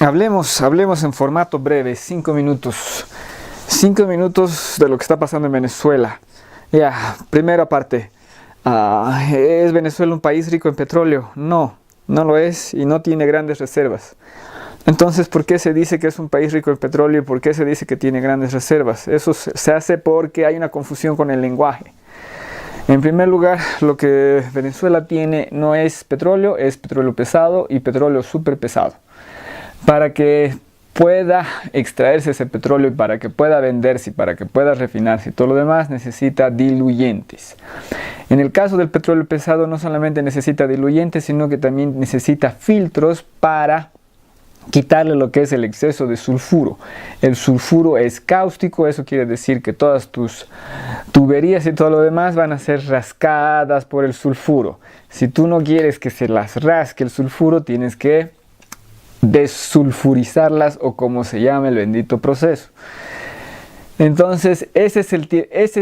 Hablemos en formato breve, 5 minutos. 5 minutos de lo que está pasando en Venezuela. Primera parte. ¿Es Venezuela un país rico en petróleo? No, no lo es y no tiene grandes reservas. Entonces, ¿por qué se dice que es un país rico en petróleo y por qué se dice que tiene grandes reservas? Eso se hace porque hay una confusión con el lenguaje. En primer lugar, lo que Venezuela tiene no es petróleo pesado y petróleo súper pesado. Para que pueda extraerse ese petróleo y para que pueda venderse y para que pueda refinarse y todo lo demás necesita diluyentes. En el caso del petróleo pesado no solamente necesita diluyentes, sino que también necesita filtros para quitarle lo que es el exceso de sulfuro. El sulfuro es cáustico, eso quiere decir que todas tus tuberías y todo lo demás van a ser rascadas por el sulfuro. Si tú no quieres que se las rasque el sulfuro, tienes que desulfurizarlas o como se llama el bendito proceso. Entonces ese es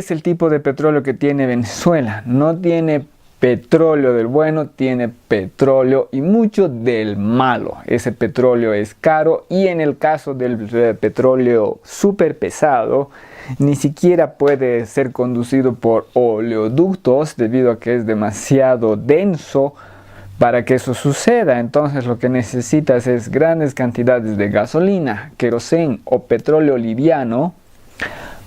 el tipo de petróleo que tiene Venezuela. No tiene petróleo del bueno, tiene petróleo y mucho del malo. Ese petróleo es caro y en el caso del petróleo súper pesado ni siquiera puede ser conducido por oleoductos debido a que es demasiado denso para que eso suceda. Entonces lo que necesitas es grandes cantidades de gasolina, queroseno o petróleo liviano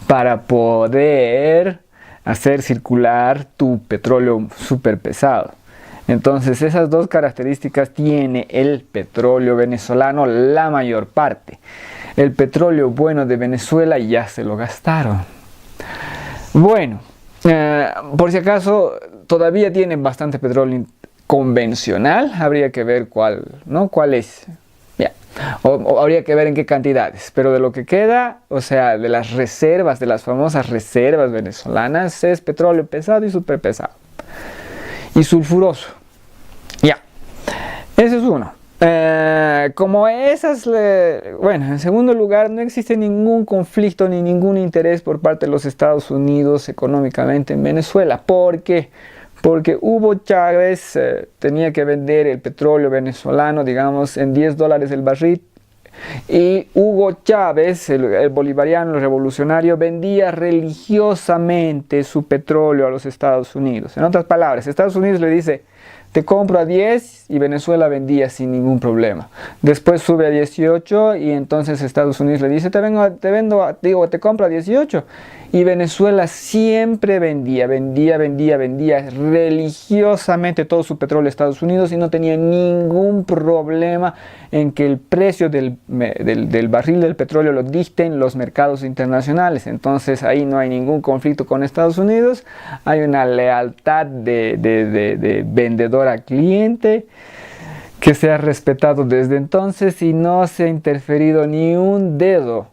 para poder hacer circular tu petróleo súper pesado. Entonces esas dos características tiene el petróleo venezolano la mayor parte. El petróleo bueno de Venezuela ya se lo gastaron. Bueno, por si acaso todavía tienen bastante petróleo convencional, habría que ver cuál es, o habría que ver en qué cantidades, pero de lo que queda, o sea, de las reservas, de las famosas reservas venezolanas, es petróleo pesado y súper pesado y sulfuroso. Ese es uno. Como esas, bueno, en segundo lugar, no existe ningún conflicto ni ningún interés por parte de los Estados Unidos económicamente en Venezuela. ¿Por qué? Porque Hugo Chávez tenía que vender el petróleo venezolano, digamos, en $10 el barril. Y Hugo Chávez, el bolivariano, el revolucionario, vendía religiosamente su petróleo a los Estados Unidos. En otras palabras, Estados Unidos le dice, te compro a 10 y Venezuela vendía sin ningún problema. Después sube a 18 y entonces Estados Unidos le dice, te compro a 18. Y Venezuela siempre vendía religiosamente todo su petróleo a Estados Unidos y no tenía ningún problema en que el precio del barril del petróleo lo dicten los mercados internacionales. Entonces ahí no hay ningún conflicto con Estados Unidos, hay una lealtad de vendedor a cliente que se ha respetado desde entonces y no se ha interferido ni un dedo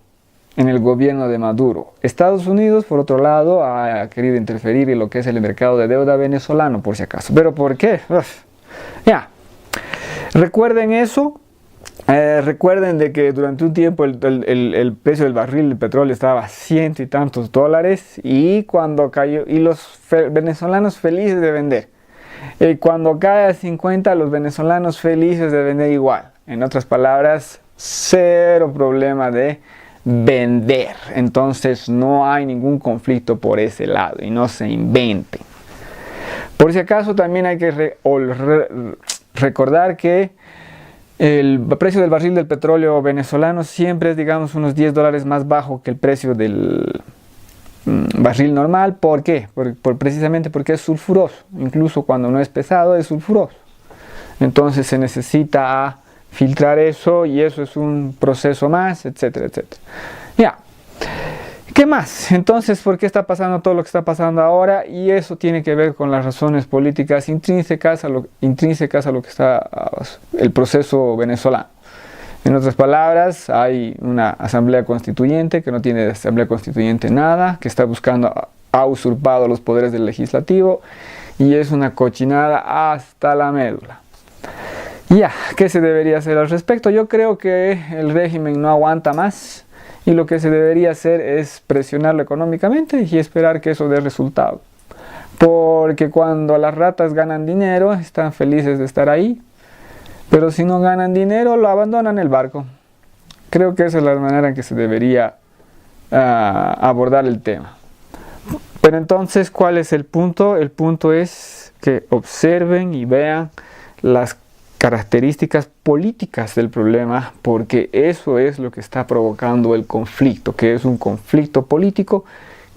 en el gobierno de Maduro. Estados Unidos, por otro lado, ha querido interferir en lo que es el mercado de deuda venezolano, por si acaso. ¿Pero por qué? Recuerden eso. Recuerden de que durante un tiempo el precio del barril de petróleo estaba a $100 y tantos y cuando cayó, y los venezolanos felices de vender. Cuando cae a 50, los venezolanos felices de vender igual. En otras palabras, cero problema de vender. Entonces no hay ningún conflicto por ese lado y no se inventen. Por si acaso también hay que recordar que el precio del barril del petróleo venezolano siempre es, digamos, unos $10 más bajo que el precio del barril normal. ¿Por qué? Precisamente porque es sulfuroso. Incluso cuando no es pesado es sulfuroso. Entonces se necesita filtrar eso y eso es un proceso más, etcétera, etcétera. ¿Qué más? Entonces, ¿por qué está pasando todo lo que está pasando ahora? Y eso tiene que ver con las razones políticas intrínsecas a lo que está el proceso venezolano. En otras palabras, hay una asamblea constituyente que no tiene de asamblea constituyente nada, que está buscando, ha usurpado los poderes del legislativo y es una cochinada hasta la médula. ¿Qué se debería hacer al respecto? Yo creo que el régimen no aguanta más y lo que se debería hacer es presionarlo económicamente y esperar que eso dé resultado. Porque cuando las ratas ganan dinero, están felices de estar ahí, pero si no ganan dinero, lo abandonan el barco. Creo que esa es la manera en que se debería abordar el tema. Pero entonces, ¿cuál es el punto? El punto es que observen y vean las características políticas del problema, porque eso es lo que está provocando el conflicto, que es un conflicto político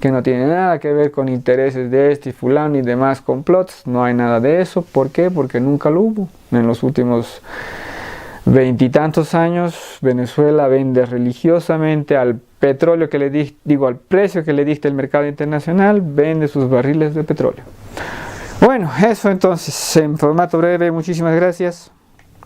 que no tiene nada que ver con intereses de este y fulano y demás complots. No hay nada de eso. ¿Por qué? Porque nunca lo hubo. En los últimos 20 y tantos años, Venezuela vende religiosamente al petróleo que le al precio que le diste el mercado internacional, vende sus barriles de petróleo. Bueno, eso entonces, en formato breve, muchísimas gracias.